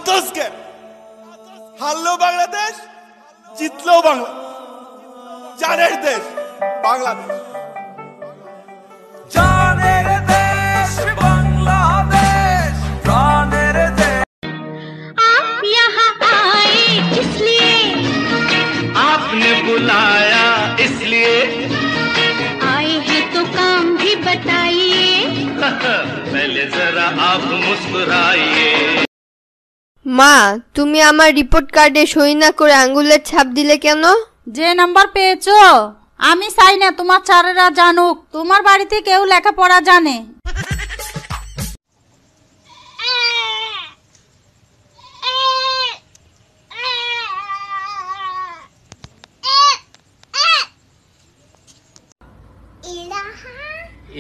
আতসকে হারলো বাংলাদেশ, জিতলো বাংলাদেশ, জানের দেশ বাংলাদেশ। জানের দেশ বাংলাদেশ, প্রাণের দেশ। आप यहाँ आए इसलिए, आपने बुलाया इसलिए, आए हैं तो काम भी बताइए। पहले जरा आप मुस्कुराइए। মা, তুমি আমার রিপোর্ট কার্ডে সই না করে আঙ্গুলের ছাপ দিলে কেন? যে নাম্বার পেয়েছো আমি চাই না তোমার চারেরা জানুক তোমার বাড়িতে কেউ লেখাপড়া জানে।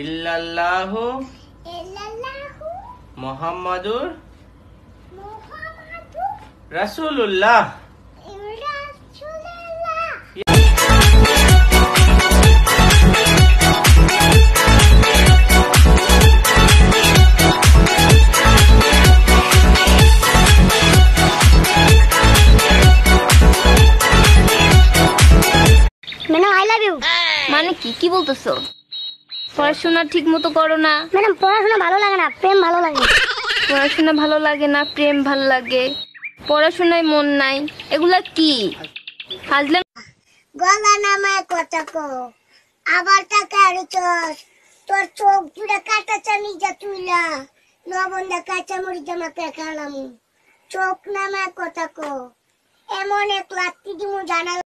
ইল্লাল্লাহু মুহাম্মাদুর রাসূলুল্লাহ। Madam I love you. মানে কি বলতেছো? পড়াশোনা ঠিক মতো করো না? ম্যাডাম পড়াশোনা ভালো লাগে না, প্রেম ভালো লাগে। পড়াশোনা ভালো লাগে না, প্রেম ভালো লাগে, পড়াশোনায় মন নাই, এগুলা কি ফাজলাম? গলা নামায় কথা কো, আবার টাকা আড়িছস, তোর চোখ দুটা কাটা চানি যা তুইলা, লবণদা কাঁচা মরিচ আমাকে খালাম। চোখ নামায় কথা কো, এমন এক লাত্তি দিমু জানা